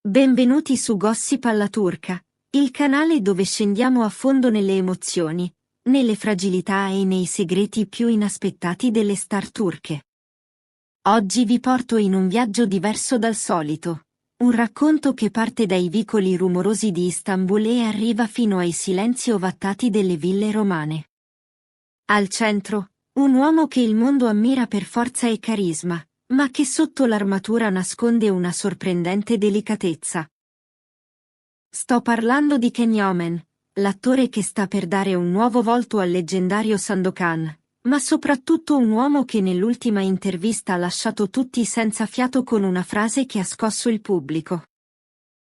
Benvenuti su Gossip alla Turca, il canale dove scendiamo a fondo nelle emozioni, nelle fragilità e nei segreti più inaspettati delle star turche. Oggi vi porto in un viaggio diverso dal solito, un racconto che parte dai vicoli rumorosi di Istanbul e arriva fino ai silenzi ovattati delle ville romane. Al centro, un uomo che il mondo ammira per forza e carisma, ma che sotto l'armatura nasconde una sorprendente delicatezza. Sto parlando di Can Yaman, l'attore che sta per dare un nuovo volto al leggendario Sandokan, ma soprattutto un uomo che nell'ultima intervista ha lasciato tutti senza fiato con una frase che ha scosso il pubblico.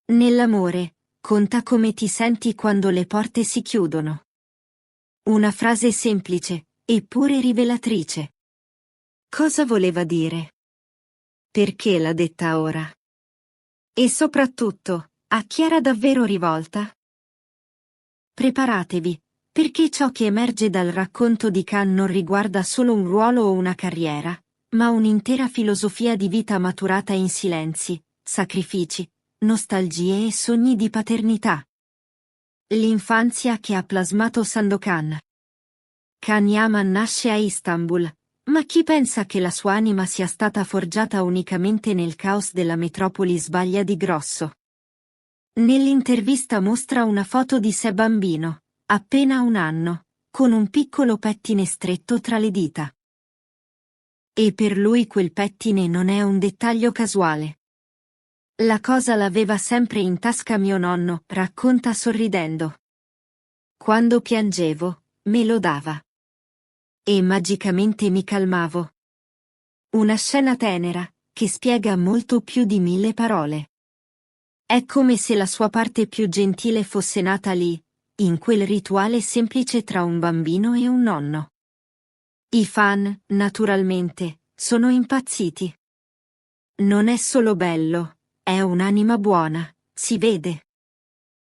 Nell'amore, conta come ti senti quando le porte si chiudono. Una frase semplice, eppure rivelatrice. Cosa voleva dire? Perché l'ha detta ora? E soprattutto, a chi era davvero rivolta? Preparatevi, perché ciò che emerge dal racconto di Khan non riguarda solo un ruolo o una carriera, ma un'intera filosofia di vita maturata in silenzi, sacrifici, nostalgie e sogni di paternità. L'infanzia che ha plasmato Sandokan. Can Yaman nasce a Istanbul, ma chi pensa che la sua anima sia stata forgiata unicamente nel caos della metropoli sbaglia di grosso. Nell'intervista mostra una foto di sé bambino, appena 1 anno, con un piccolo pettine stretto tra le dita. E per lui quel pettine non è un dettaglio casuale. La cosa l'aveva sempre in tasca mio nonno, racconta sorridendo. Quando piangevo, me lo dava. E magicamente mi calmavo. Una scena tenera, che spiega molto più di 1000 parole. È come se la sua parte più gentile fosse nata lì, in quel rituale semplice tra un bambino e un nonno. I fan, naturalmente, sono impazziti. Non è solo bello, è un'anima buona, si vede.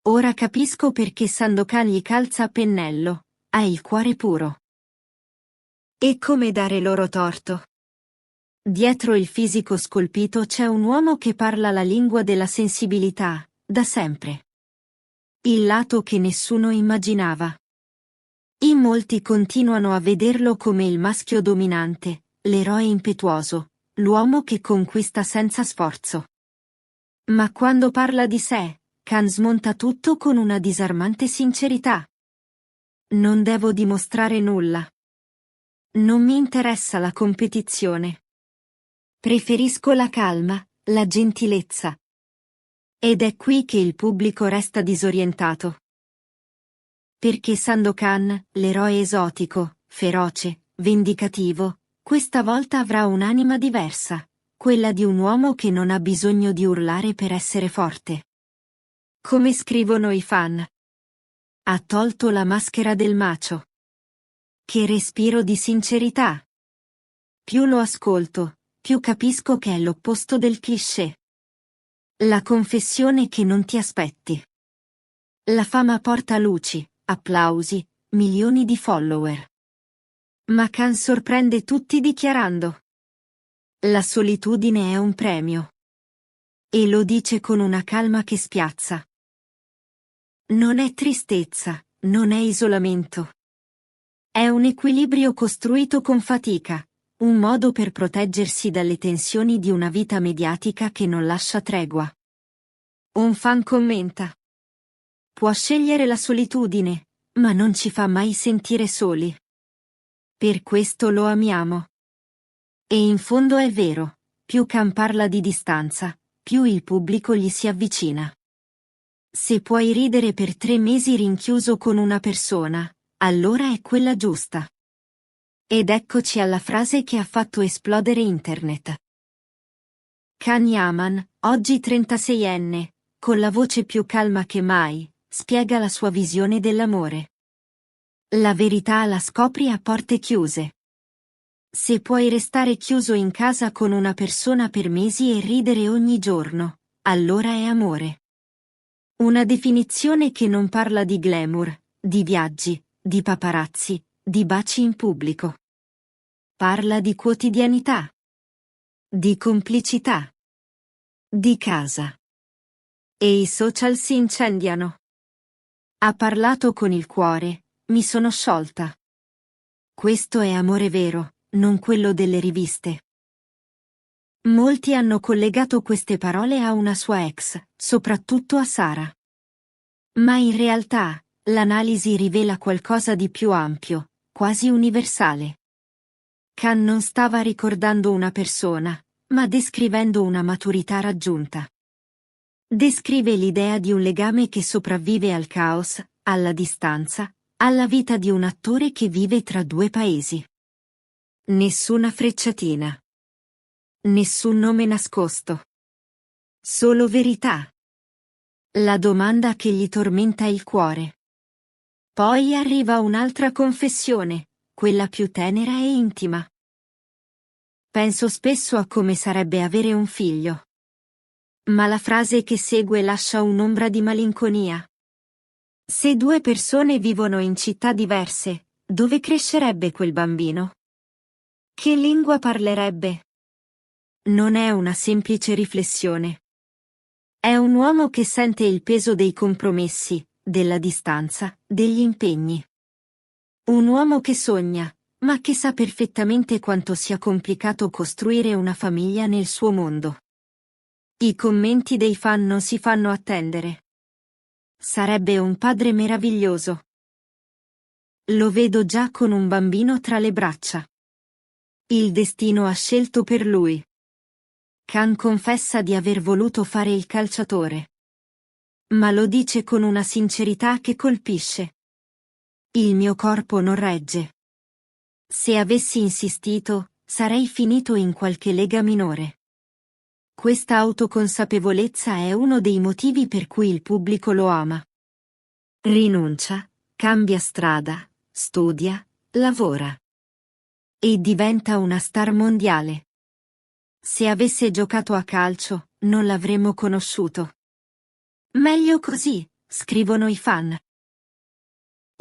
Ora capisco perché Sandokan gli calza a pennello, ha il cuore puro. E come dare loro torto? Dietro il fisico scolpito c'è un uomo che parla la lingua della sensibilità, da sempre. Il lato che nessuno immaginava. In molti continuano a vederlo come il maschio dominante, l'eroe impetuoso, l'uomo che conquista senza sforzo. Ma quando parla di sé, Khan smonta tutto con una disarmante sincerità. Non devo dimostrare nulla. Non mi interessa la competizione. Preferisco la calma, la gentilezza. Ed è qui che il pubblico resta disorientato. Perché Sandokan, l'eroe esotico, feroce, vendicativo, questa volta avrà un'anima diversa, quella di un uomo che non ha bisogno di urlare per essere forte. Come scrivono i fan. Ha tolto la maschera del macho. Che respiro di sincerità. Più lo ascolto, più capisco che è l'opposto del cliché. La confessione che non ti aspetti. La fama porta luci, applausi, milioni di follower. Ma Khan sorprende tutti dichiarando: la solitudine è un premio. E lo dice con una calma che spiazza. Non è tristezza, non è isolamento. È un equilibrio costruito con fatica, un modo per proteggersi dalle tensioni di una vita mediatica che non lascia tregua. Un fan commenta: può scegliere la solitudine, ma non ci fa mai sentire soli. Per questo lo amiamo. E in fondo è vero, più Khan parla di distanza, più il pubblico gli si avvicina. Se puoi ridere per 3 mesi rinchiuso con una persona, allora è quella giusta. Ed eccoci alla frase che ha fatto esplodere internet. Can Yaman, oggi 36enne, con la voce più calma che mai, spiega la sua visione dell'amore. La verità la scopri a porte chiuse. Se puoi restare chiuso in casa con una persona per mesi e ridere ogni giorno, allora è amore. Una definizione che non parla di glamour, di viaggi, di paparazzi, di baci in pubblico. Parla di quotidianità. Di complicità. Di casa. E i social si incendiano. Ha parlato con il cuore, mi sono sciolta. Questo è amore vero, non quello delle riviste. Molti hanno collegato queste parole a una sua ex, soprattutto a Sara. Ma in realtà, l'analisi rivela qualcosa di più ampio, quasi universale. Khan non stava ricordando una persona, ma descrivendo una maturità raggiunta. Descrive l'idea di un legame che sopravvive al caos, alla distanza, alla vita di un attore che vive tra due paesi. Nessuna frecciatina. Nessun nome nascosto. Solo verità. La domanda che gli tormenta il cuore. Poi arriva un'altra confessione, quella più tenera e intima. Penso spesso a come sarebbe avere un figlio. Ma la frase che segue lascia un'ombra di malinconia. Se due persone vivono in città diverse, dove crescerebbe quel bambino? Che lingua parlerebbe? Non è una semplice riflessione. È un uomo che sente il peso dei compromessi, della distanza, degli impegni. Un uomo che sogna, ma che sa perfettamente quanto sia complicato costruire una famiglia nel suo mondo. I commenti dei fan non si fanno attendere. Sarebbe un padre meraviglioso. Lo vedo già con un bambino tra le braccia. Il destino ha scelto per lui. Khan confessa di aver voluto fare il calciatore. Ma lo dice con una sincerità che colpisce. Il mio corpo non regge. Se avessi insistito, sarei finito in qualche lega minore. Questa autoconsapevolezza è uno dei motivi per cui il pubblico lo ama. Rinuncia, cambia strada, studia, lavora. E diventa una star mondiale. Se avesse giocato a calcio, non l'avremmo conosciuto. Meglio così, scrivono i fan.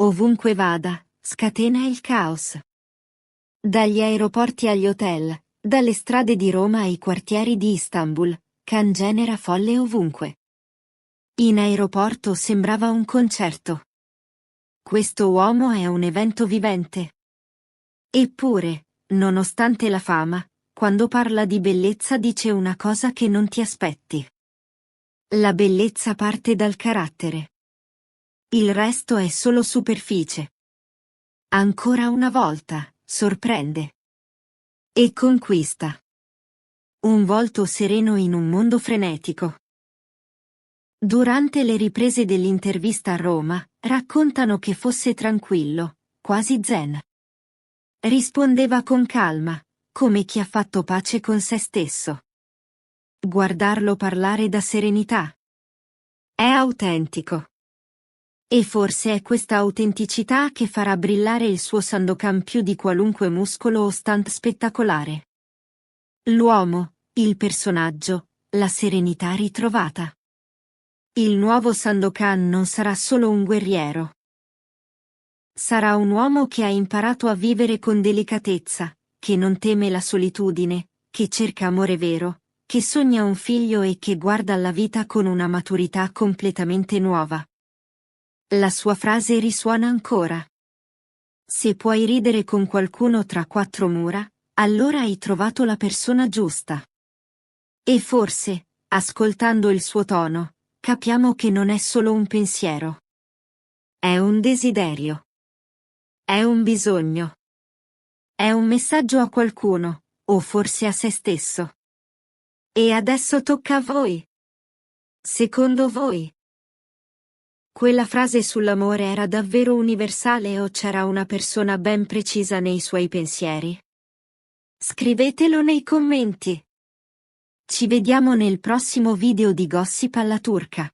Ovunque vada, scatena il caos. Dagli aeroporti agli hotel, dalle strade di Roma ai quartieri di Istanbul, Khan genera folle ovunque. In aeroporto sembrava un concerto. Questo uomo è un evento vivente. Eppure, nonostante la fama, quando parla di bellezza dice una cosa che non ti aspetti. La bellezza parte dal carattere. Il resto è solo superficie. Ancora una volta, sorprende. E conquista. Un volto sereno in un mondo frenetico. Durante le riprese dell'intervista a Roma, raccontano che fosse tranquillo, quasi zen. Rispondeva con calma, come chi ha fatto pace con se stesso. Guardarlo parlare dà serenità. È autentico. E forse è questa autenticità che farà brillare il suo Sandokan più di qualunque muscolo o stunt spettacolare. L'uomo, il personaggio, la serenità ritrovata. Il nuovo Sandokan non sarà solo un guerriero. Sarà un uomo che ha imparato a vivere con delicatezza, che non teme la solitudine, che cerca amore vero, che sogna un figlio e che guarda alla vita con una maturità completamente nuova. La sua frase risuona ancora. Se puoi ridere con qualcuno tra quattro mura, allora hai trovato la persona giusta. E forse, ascoltando il suo tono, capiamo che non è solo un pensiero. È un desiderio. È un bisogno. È un messaggio a qualcuno, o forse a se stesso. E adesso tocca a voi. Secondo voi? Quella frase sull'amore era davvero universale o c'era una persona ben precisa nei suoi pensieri? Scrivetelo nei commenti. Ci vediamo nel prossimo video di Gossip alla turca.